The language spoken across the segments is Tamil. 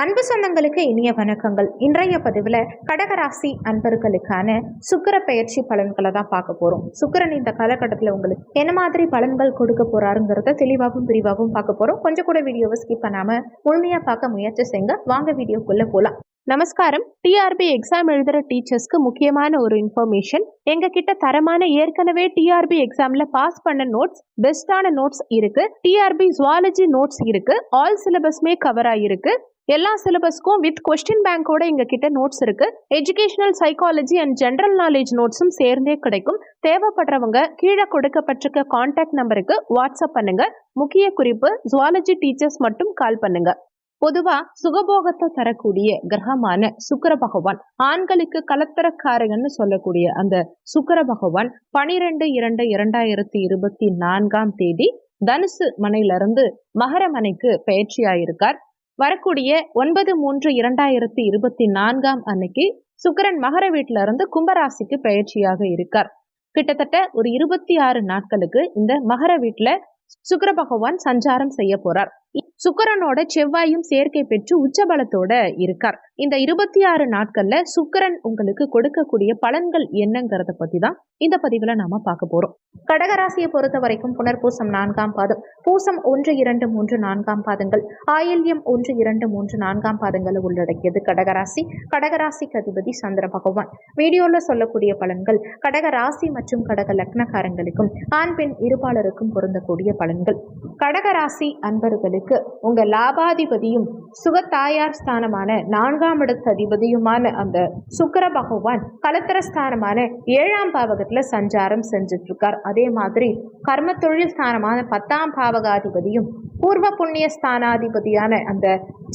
அன்பு சொந்தங்களுக்கு இனிய வணக்கங்கள். இன்றைய பதிவில் கடகராசி அன்பர்களுக்கான சுக்கிர பெயர்ச்சி பலன்களை தான் பார்க்க போறோம். சுக்கிரன் இந்த காலகட்டத்தில் உங்களுக்கு என்ன மாதிரி பலன்கள் கொடுக்க போறாருங்கிறத தெளிவாகவும் விரிவாகவும் பார்க்க போறோம். கொஞ்சம் கூட வீடியோவை ஸ்கிப் பண்ணாம முழுமையா பார்க்க முயற்சி செய்யுங்க. வாங்க வீடியோக்குள்ள போலாம். நமஸ்காரம். டிஆர்பி எக்ஸாம் எழுதுற டீச்சர்ஸ்க்கு முக்கியமான ஒரு இன்ஃபர்மேஷன். எங்க கிட்ட தரமான ஏற்கனவே டிஆர்பி எக்ஸாம்ல பாஸ் பண்ண நோட்ஸ், பெஸ்டான நோட்ஸ் இருக்கு. டிஆர்பி ஜுவாலஜி நோட்ஸ் இருக்கு. ஆல் சிலபஸ்மே கவர் ஆயிருக்கு. எல்லா சிலபஸ்க்கும் வித் கொஸ்டின் பேங்கோட எங்க கிட்ட நோட்ஸ் இருக்கு. Educational psychology and general knowledge நோட்ஸும் சேர்ந்தே கிடைக்கும். தேவைப்படுறவங்க கீழே கொடுக்கப்பட்டிருக்க கான்டாக்ட் நம்பருக்கு வாட்ஸ்அப் பண்ணுங்க. முக்கிய குறிப்பு, ஜுவாலஜி டீச்சர்ஸ் மட்டும் கால் பண்ணுங்க. பொதுவா சுகபோகத்தை தரக்கூடிய கிரகமான சுக்கிர பகவான், ஆண்களுக்கு கலத்தரக்காரகன்னு சொல்லக்கூடிய அந்த சுக்கிர பகவான் 12/2/2024 தனுசு மனையிலிருந்து மகர மனைக்கு பயிற்சியாயிருக்கார். வரக்கூடிய 9/3/2024 அன்னைக்கு சுக்கிரன் மகர வீட்டில இருந்து கும்பராசிக்கு பயிற்சியாக இருக்கார். கிட்டத்தட்ட ஒரு 26 நாட்களுக்கு இந்த மகர வீட்டுல சுக்கிர பகவான் சஞ்சாரம் செய்ய போறார். சுக்கிரனோட செவ்வாயும் சேர்க்கை பெற்று உச்சபலத்தோட இருக்கார். இந்த 26 நாட்கள்ல சுக்கிரன் உங்களுக்கு கொடுக்கக்கூடிய பலன்கள் என்னங்கிறத பத்தி தான் இந்த பதிவுல நாம பார்க்க போறோம். கடகராசியை பொறுத்த வரைக்கும் புனர்பூசம் 4ஆம் பாதம், பூசம் 1, 2, 3, 4ஆம் பாதங்கள், ஆயில்யம் 1, 2, 3, 4ஆம் பாதங்களை உள்ளடக்கியது கடகராசி. கடகராசிக்கு அதிபதி சந்திர பகவான். வீடியோல சொல்லக்கூடிய பலன்கள் கடகராசி மற்றும் கடக லக்னக்காரங்களுக்கும் ஆண் பெண் இருபாலருக்கும் பொருந்தக்கூடிய பலன்கள். கடகராசி அன்பர்களுக்கு உங்க லாபாதிபதியும் சுகத்தாயார் ஸ்தானமான 4ஆம் இடத்து அதிபதியுமான அந்த சுக்கிர பகவான் கலத்தர ஸ்தானமான 7ஆம் பாவகத்துல சஞ்சாரம் செஞ்சுட்டு இருக்கார். அதே மாதிரி கர்ம தொழில் ஸ்தானமான 10ஆம் பாவகாதிபதியும் பூர்வ புண்ணிய ஸ்தானாதிபதியான அந்த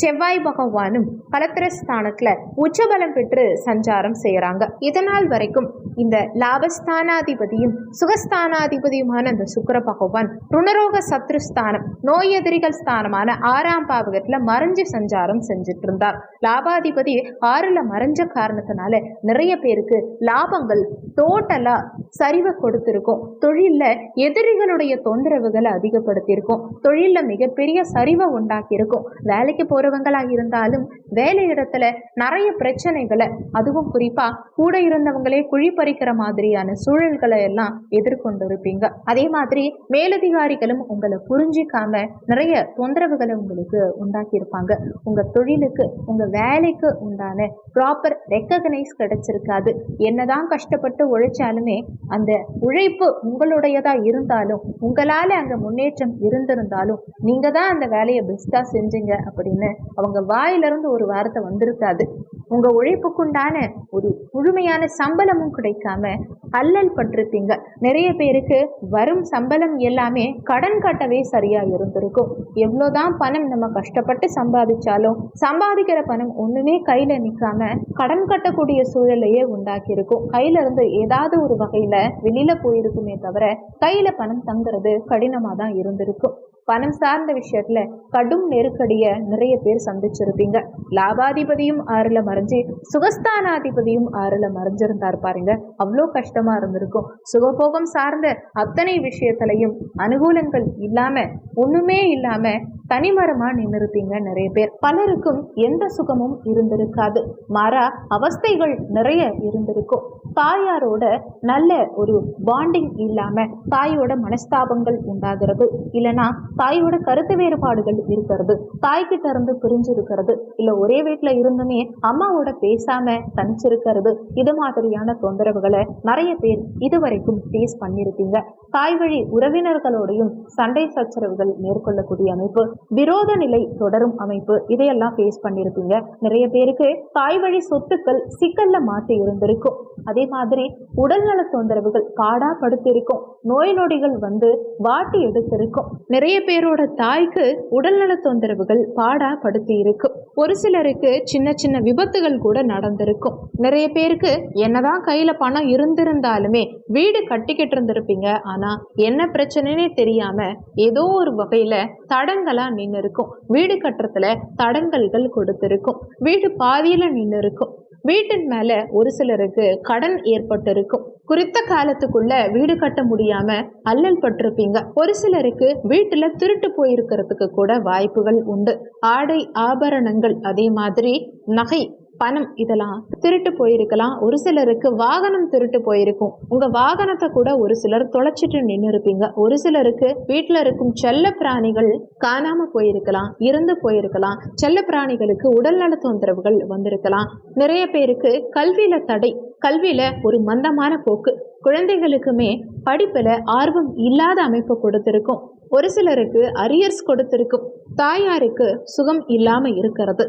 செவ்வாய் பகவானும் கலத்திர ஸ்தானத்துல உச்சபலம் பெற்று சஞ்சாரம் செய்யறாங்க. இதனால் வரைக்கும் இந்த லாபஸ்தானாதிபதியும் சுகஸ்தானாதிபதியுமான அந்த சுக்கிர பகவான் ருணரோக சத்ருஸ்தானம், நோய் எதிரிகள் ஸ்தானமான 6ஆம் பாவகத்துல மறைஞ்சு சஞ்சாரம் செஞ்சுட்டு இருந்தார். லாபாதிபதி 6ல மறைஞ்ச காரணத்தினால நிறைய பேருக்கு லாபங்கள் டோட்டலா சரிவை கொடுத்திருக்கும். தொழில்ல எதிரிகளுடைய தொந்தரவுகளை அதிகப்படுத்தியிருக்கும். தொழில்ல மிகப்பெரிய சரிவை உண்டாக்கி இருக்கும். வேலைக்கு போறவங்களா இருந்தாலும் வேலை இடத்துல நிறைய பிரச்சனைகளை, அதுவும் குறிப்பா கூட இருந்தவங்களே குழி பறிக்கிற மாதிரியான சூழல்களை எல்லாம் எதிர்கொண்டு இருப்பீங்க. அதே மாதிரி மேலதிகாரிகளும் உங்களை புரிஞ்சிக்காம நிறைய தொந்தரவுகளை உங்களுக்கு உண்டாக்கி இருப்பாங்க. உங்க தொழிலுக்கு, உங்க வேலைக்கு உண்டான ப்ராப்பர் ரெக்கக்னைஸ் கிடைச்சிருக்காது. என்னதான் கஷ்டப்பட்டு உழைச்சாலுமே அந்த உழைப்பு உங்களுடையதா இருந்தாலும், உங்களால அங்க முன்னேற்றம் இருந்திருந்தாலும், நீங்க தான் அந்த வேலையை பெஸ்டா செஞ்சீங்க அப்படின்னு அவங்க வாயிலிருந்து ஒரு வார்த்தை வந்திருக்காது. உங்க உழைப்புக்குண்டான ஒரு முழுமையான சம்பளமும் கிடைக்காம அல்லல் பட்டிருப்பீங்க. நிறைய பேருக்கு வரும் சம்பளம் எல்லாமே கடன் கட்டவே சரியா இருந்திருக்கும். எவ்வளவுதான் பணம் நம்ம கஷ்டப்பட்டு சம்பாதிச்சாலும் சம்பாதிக்கிற பணம் ஒண்ணுமே கையில நிக்காம கடன் கட்டக்கூடிய சூழலையே உண்டாக்கி இருக்கும். கையில இருந்து ஏதாவது ஒரு வகையில வெளியில போயிருக்குமே தவிர கையில பணம் தங்குறது கடினமா தான் இருந்திருக்கும். பணம் சார்ந்த விஷயத்துல கடும் நெருக்கடிய நிறைய பேர் சந்திச்சிருப்பீங்க. லாபாதிபதியும் 6ல மறைஞ்சு சுகஸ்தானாதிபதியும் 6ல மறைஞ்சிருந்தார் பாருங்க. அவ்வளோ கஷ்டமா இருந்திருக்கும். சுகபோகம் சார்ந்த அத்தனை விஷயத்திலையும் அனுகூலங்கள் இல்லாம, ஒண்ணுமே இல்லாம தனிமரமா நின்றுருப்பீங்க நிறைய பேர். பலருக்கும் எந்த சுகமும் இருந்திருக்காது. மாறா அவஸ்தைகள் நிறைய இருந்திருக்கும். தாயாரோட நல்ல ஒரு பாண்டிங் இல்லாம தாயோட மனஸ்தாபங்கள் உண்டாகிறது, இல்லைன்னா தாயோட கருத்து வேறுபாடுகள் இருக்கிறது, தாய்கிட்ட இருந்து பிரிஞ்சு இருக்கிறது, இல்ல ஒரே வீட்டுல இருந்துமே அம்மாவோட பேசாம தனிச்சிருக்கிறது. இது மாதிரியான தொந்தரவுகளை நிறைய பேர் இதுவரைக்கும் ஃபேஸ் பண்ணிருப்பீங்க. தாய் வழி உறவினர்களோடையும் சண்டை சச்சரவுகள் மேற்கொள்ளக்கூடிய அமைப்பு, விரோத நிலை தொடரும் அமைப்பு, இதையெல்லாம் ஃபேஸ் பண்ணிருப்பீங்க. நிறைய பேருக்கு தாய் வழி சொத்துக்கள் சிக்கல்ல மாட்டி இருந்திருக்கும். அதே மாதிரி உடல்நல தொந்தரவுகள் பாடா படுத்திருக்கும். நோய் நொடிகள் வந்து வாட்டி எடுத்திருக்கும். நிறைய பேரோட தாய்க்கு உடல்நல தொந்தரவுகள் பாடா படுத்தி இருக்கும். ஒரு சிலருக்கு சின்ன சின்ன விபத்துகள் கூட நடந்திருக்கும். நிறைய பேருக்கு என்னதான் கையில பணம் இருந்திருந்தாலுமே வீடு கட்டிக்கிட்டு இருந்திருப்பீங்க. ஆனா என்ன பிரச்சனைனே தெரியாம ஏதோ ஒரு வகையில தடங்களா நின்று இருக்கும். வீடு கட்டுறதுல தடங்கல்கள் கொடுத்திருக்கும். வீடு பாதியில நின்று இருக்கும். வீட்டின் மேல ஒரு சிலருக்கு கடன் ஏற்பட்டு இருக்கும். குறித்த காலத்துக்குள்ள வீடு கட்ட முடியாம அல்லல் பட்டிருப்பீங்க. ஒரு சிலருக்கு வீட்டுல திருட்டு போயிருக்கிறதுக்கு கூட வாய்ப்புகள் உண்டு. ஆடை ஆபரணங்கள், அதே மாதிரி நகை, பணம் இதெல்லாம் திருட்டு போயிருக்கலாம். ஒரு சிலருக்கு வாகனம் திருட்டு போயிருக்கும். உங்க வாகனத்தை கூட ஒரு சிலர் தொலைச்சிட்டு நின்று இருப்பீங்க. ஒரு சிலருக்கு வீட்டுல இருக்கும் செல்ல பிராணிகள் காணாம போயிருக்கலாம், இறந்து போயிருக்கலாம். செல்ல பிராணிகளுக்கு உடல்நல தொந்தரவுகள் வந்திருக்கலாம். நிறைய பேருக்கு கல்வியில தடை, கல்வியில ஒரு மந்தமான போக்கு, குழந்தைகளுக்குமே படிப்புல ஆர்வம் இல்லாத அமைப்பு கொடுத்திருக்கும். ஒரு சிலருக்கு அரியர்ஸ் கொடுத்திருக்கும். தாயாருக்கு சுகம் இல்லாம இருக்கிறது.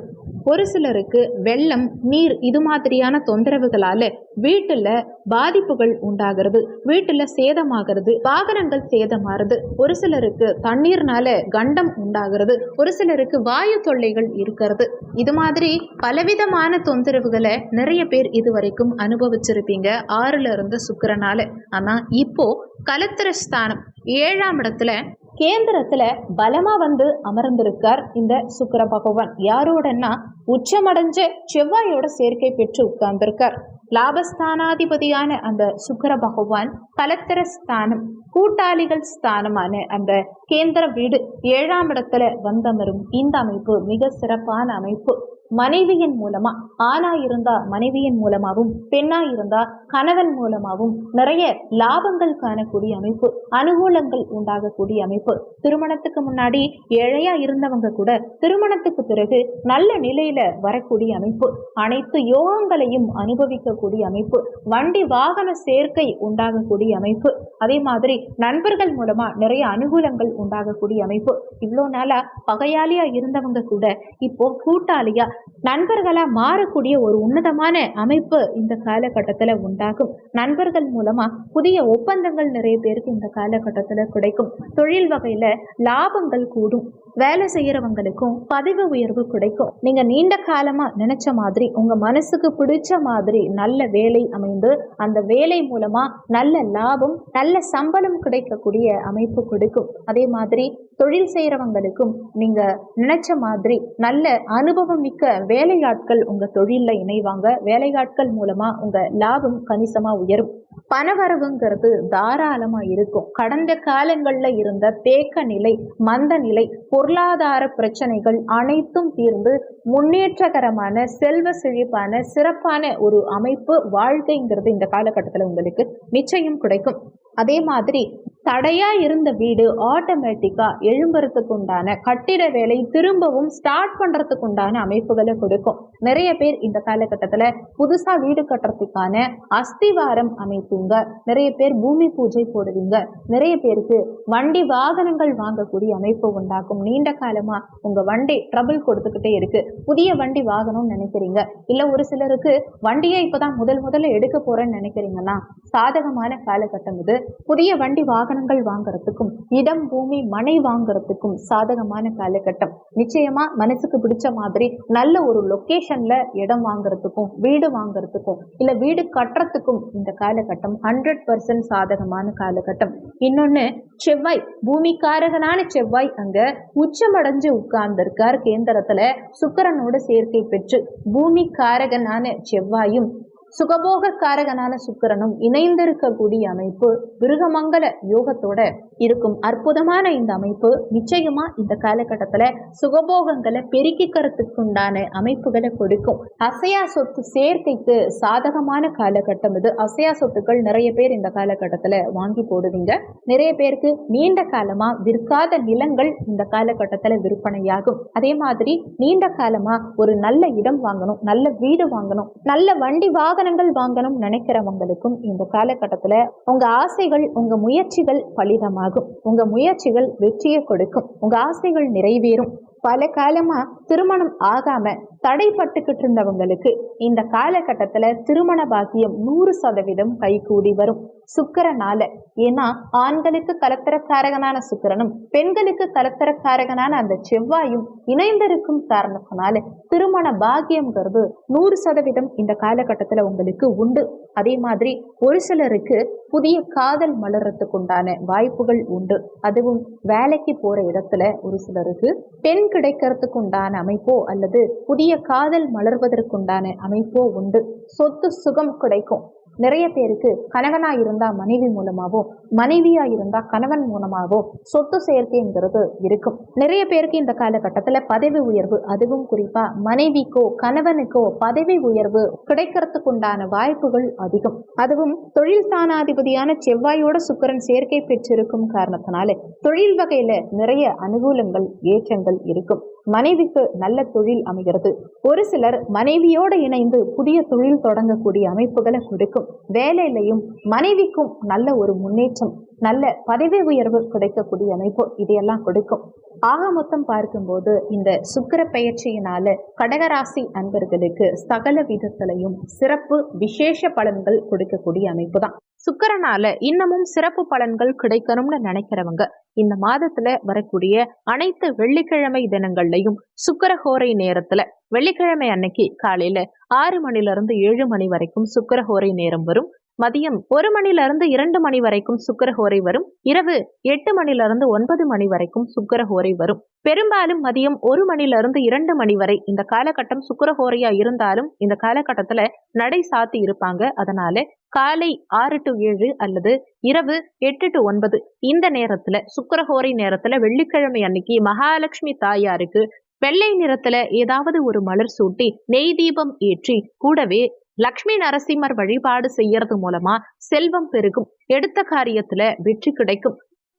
ஒரு சிலருக்கு வெள்ளம், நீர் இது மாதிரியான தொந்தரவுகளால வீட்டுல பாதிப்புகள் உண்டாகிறது, வீட்டுல சேதமாகிறது, வாகனங்கள் சேதமாறுது. ஒரு சிலருக்கு தண்ணீர்னால கண்டம் உண்டாகிறது, ஒரு சிலருக்கு வாயு தொல்லைகள் இருக்கிறது. இது மாதிரி பலவிதமான தொந்தரவுகளை நிறைய பேர் இதுவரைக்கும் அனுபவிச்சிருப்பீங்க 6ல இருந்து சுக்கிரனால. ஆனா இப்போ கலத்திர ஸ்தானம் 7ஆம் இடத்துல கேந்திரத்துல பலமா வந்து அமர்ந்திருக்கார் இந்த சுக்கிர பகவான். யாரோடன்னா உச்சமடைஞ்ச செவ்வாயோட சேர்க்கை பெற்று உட்கார்ந்திருக்கார். லாபஸ்தானாதிபதியான அந்த சுக்கிர பகவான் கலத்திர ஸ்தானம், கூட்டாளிகள் ஸ்தானமான அந்த கேந்திர வீடு 7ஆம் இடத்துல வந்தமரும் இந்த அமைப்பு மிக சிறப்பான அமைப்பு. மனைவியின் மூலமா, ஆணா இருந்தா மனைவியின் மூலமாகவும், பெண்ணா இருந்தா கணவன் மூலமாகவும் நிறைய லாபங்கள் காணக்கூடிய அமைப்பு, அனுகூலங்கள் உண்டாகக்கூடிய அமைப்பு. திருமணத்துக்கு முன்னாடி ஏழையா இருந்தவங்க கூட திருமணத்துக்கு பிறகு நல்ல நிலையில வரக்கூடிய அமைப்பு, அனைத்து யோகங்களையும் அனுபவிக்கக்கூடிய அமைப்பு, வண்டி வாகன சேர்க்கை உண்டாகக்கூடிய அமைப்பு. அதே மாதிரி நண்பர்கள் மூலமா நிறைய அனுகூலங்கள் உண்டாகக்கூடிய அமைப்பு. இவ்வளோ நாளா பகையாளியா இருந்தவங்க கூட இப்போ கூட்டாளியா, நண்பர்களா மாறக்கூடிய ஒரு உன்னதமான அமைப்பு இந்த காலகட்டத்துல உண்டாகும். நண்பர்கள் மூலமா புதிய ஒப்பந்தங்கள் நிறைய பேருக்கு இந்த காலகட்டத்துல கிடைக்கும். தொழில் வகையில லாபங்கள் கூடும். வேலை செய்யறவங்களுக்கும் பதவி உயர்வு கிடைக்கும். நீங்க நீண்ட காலமா நினைச்ச மாதிரி, உங்க மனசுக்கு பிடிச்ச மாதிரி நல்ல வேலை அமைந்து அந்த வேலை மூலமா நல்ல லாபம், நல்ல சம்பளம் கிடைக்கக்கூடிய அமைப்பு கொடுக்கும். அதே மாதிரி தொழில் செய்யறவங்களுக்கும் நீங்க நினைச்ச மாதிரி நல்ல அனுபவம் மிக்க வேலையாட்கள் உங்க தொழில இணைவாங்க. வேலையாட்கள் மூலமா உங்க லாபம் கணிசமா உயரும். பணவரவுங்கிறது தாராளமா இருக்கும். கடந்த காலங்கள்ல இருந்த தேக்க நிலை, மந்த நிலை, பொருளாதார பிரச்சனைகள் அனைத்தும் தீர்ந்து முன்னேற்றகரமான செல்வ செழிப்பான சிறப்பான ஒரு அமைப்பு வாழ்க்கைங்கிறது இந்த காலகட்டத்தில் உங்களுக்கு நிச்சயம் கிடைக்கும். அதே மாதிரி தடையா இருந்த வீடு ஆட்டோமேட்டிக்கா எழும்புறதுக்கு உண்டான, கட்டிட வேலை திரும்பவும் ஸ்டார்ட் பண்றதுக்கு உண்டான அமைப்புகளை கொடுக்கும். நிறைய பேர் இந்த காலகட்டத்துல புதுசா வீடு கட்டுறதுக்கான அஸ்திவாரம் அமைப்புங்க. நிறைய பேர் பூமி பூஜை போடுவீங்க. நிறைய பேருக்கு வண்டி வாகனங்கள் வாங்கக்கூடிய அமைப்பு உண்டாகும். நீண்ட காலமா உங்க வண்டி ட்ரபிள் கொடுத்துக்கிட்டே இருக்கு, புதிய வண்டி வாங்கணும்னு நினைக்கிறீங்க. இல்ல ஒரு சிலருக்கு வண்டியை இப்பதான் முதல்ல எடுக்க போறேன்னு நினைக்கிறீங்கன்னா சாதகமான காலகட்டம் இது. புதிய வண்டி வாகனங்கள் வாங்குறதுக்கும், இடம் பூமி மனை வாங்குறதுக்கும் சாதகமான காலகட்டம். நிச்சயமா மனசுக்கு பிடிச்ச மாதிரி நல்ல ஒரு லொகேஷன்ல இடம் வாங்குறதுக்கும், வீடு வாங்குறதுக்கும், இல்ல வீடு கட்டுறதுக்கும் இந்த காலகட்டம் 100% சாதகமான காலகட்டம். இன்னொன்னு, செவ்வாய், பூமிக்காரகனான செவ்வாய் அங்க உச்சமடைஞ்சு உட்கார்ந்திருக்கார் கேந்திரத்துல சுக்கிரனோட சேர்க்கை பெற்று. பூமிக்காரகனான செவ்வாயும் சுகபோக காரகனான சுக்கிரனும் இணைந்திருக்கக்கூடிய அமைப்பு விருகமங்கல யோகத்தோட இருக்கும். அற்புதமான இந்த அமைப்பு நிச்சயமா இந்த காலகட்டத்துல சுகபோகங்களை பெருக்கிக்கிறதுக்குண்டான அமைப்புகளை கொடுக்கும். அசையா சொத்து சேர்க்கைக்கு சாதகமான காலகட்டம் இது. அசையா சொத்துக்கள் நிறைய பேர் இந்த காலகட்டத்துல வாங்கி போடுவீங்க. நிறைய பேருக்கு நீண்ட காலமா விற்காத நிலங்கள் இந்த காலகட்டத்துல விற்பனையாகும். அதே மாதிரி நீண்ட காலமா ஒரு நல்ல இடம் வாங்கணும், நல்ல வீடு வாங்கணும், நல்ல வண்டி வாகனங்கள் வாங்கணும் நினைக்கிறவங்களுக்கும் இந்த காலகட்டத்துல உங்க ஆசைகள், உங்க முயற்சிகள் பலிதமாகும். உங்க முயற்சிகள் வெற்றியை கொடுக்கும். உங்க ஆசைகள் நிறைவேறும். பல காலமா திருமணம் ஆகாம தடைப்பட்டுக்கிட்டு இருந்தவங்களுக்கு இந்த காலகட்டத்துல திருமண பாக்கியம் 100% கைகூடி வரும் சுக்கிரனால. ஏன்னா ஆண்களுக்கு கலத்திரக்காரகனான சுக்கிரனும் பெண்களுக்கு கலத்திரக்காரகனான அந்த செவ்வாயும் இணைந்திருக்கும் காரணத்தினால திருமண பாக்கியம்ங்கிறது 100% இந்த காலகட்டத்துல உங்களுக்கு உண்டு. அதே மாதிரி ஒரு சிலருக்கு புதிய காதல் மலர்றதுக்கு உண்டான வாய்ப்புகள் உண்டு. அதுவும் வேலைக்கு போற இடத்துல ஒரு சிலருக்கு பெண் கிடைக்கிறதுக்கு உண்டான அமைப்போ அல்லது புதிய காதல் மலர்வதற்குண்டான அமைப்போ உண்டு. சொத்து சுகம் கிடைக்கும். நிறைய பேருக்கு கணவனா இருந்தா மனைவி மூலமாவோ, மனைவியா இருந்தா கணவன் மூலமாவோ சொத்து சேர்க்கைங்கிறது இருக்கும். நிறைய பேருக்கு இந்த காலகட்டத்துல பதவி உயர்வு, அதுவும் குறிப்பா மனைவிக்கோ கணவனுக்கோ பதவி உயர்வு கிடைக்கிறதுக்கு உண்டான வாய்ப்புகள் அதிகம். அதுவும் தொழில் ஸ்தானாதிபதியான செவ்வாயோட சுக்கிரன் சேர்க்கை பெற்றிருக்கும் காரணத்தினால தொழில் வகையில நிறைய அனுகூலங்கள், ஏற்றங்கள் இருக்கும். மனைவிக்கு நல்ல தொழில் அமைகிறது. ஒரு சிலர் மனைவியோடு இணைந்து புதிய தொழில் தொடங்கக்கூடிய அமைப்புகளை கொடுக்கும். வேலையிலையும் மனைவிக்கும் நல்ல ஒரு முன்னேற்றம், நல்ல பதவி உயர்வு கிடைக்கக்கூடிய அமைப்பு இதையெல்லாம் கொடுக்கும். ஆக மொத்தம் பார்க்கும்போது இந்த சுக்கிர பெயர்ச்சியினால கடகராசி அன்பர்களுக்கு சகல விதத்திலையும் சிறப்பு விசேஷ பலன்கள் கொடுக்கக்கூடிய அமைப்பு தான். சுக்கிரனால இன்னமும் சிறப்பு பலன்கள் கிடைக்கணும்னு நினைக்கிறவங்க இந்த மாதத்துல வரக்கூடிய அனைத்து வெள்ளிக்கிழமை தினங்கள்லையும் சுக்கிரஹோரை நேரத்துல, வெள்ளிக்கிழமை அன்னைக்கு காலையில 6 மணிலிருந்து 7 மணி வரைக்கும் சுக்கிரஹோரை நேரம் வரும். மதியம் 1 மணிலிருந்து 2 மணி வரைக்கும் சுக்கிரஹோரை வரும். இரவு 8 மணிலிருந்து 9 மணி வரைக்கும் சுக்கிரஹோரை வரும். பெரும்பாலும் மதியம் 1 மணிலிருந்து 2 மணி வரை இந்த காலகட்டம் சுக்கிரஹோரையா இருந்தாலும் இந்த காலகட்டத்துல நடை சாத்தி இருப்பாங்க. அதனால காலை 6 to 7 அல்லது இரவு 8 to 9 இந்த நேரத்துல சுக்கிரஹோரை நேரத்துல வெள்ளிக்கிழமை அன்னைக்கு மகாலட்சுமி தாயாருக்கு வெள்ளை நிறத்துல ஏதாவது ஒரு மலர் சூட்டி நெய் தீபம் ஏற்றி கூடவே லக்ஷ்மி நரசிம்மர் வழிபாடு செய்யறது மூலமா செல்வம் பெருகும், எடுத்த காரியத்துல வெற்றி கிடைக்கும்.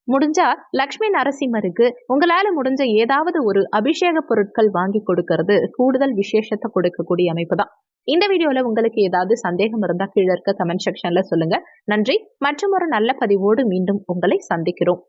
முடிஞ்சா லக்ஷ்மி நரசிம்மருக்கு உங்களால முடிஞ்ச ஏதாவது ஒரு அபிஷேக பொருட்கள் வாங்கி கொடுக்கறது கூடுதல் விசேஷத்தை கொடுக்கக்கூடிய அமைப்பு தான். இந்த வீடியோல உங்களுக்கு ஏதாவது சந்தேகம் இருந்தா கீழே இருக்க கமெண்ட் செக்ஷன்ல சொல்லுங்க. நன்றி. மற்றும் ஒரு நல்ல பதிவோடு மீண்டும் உங்களை சந்திக்கிறோம்.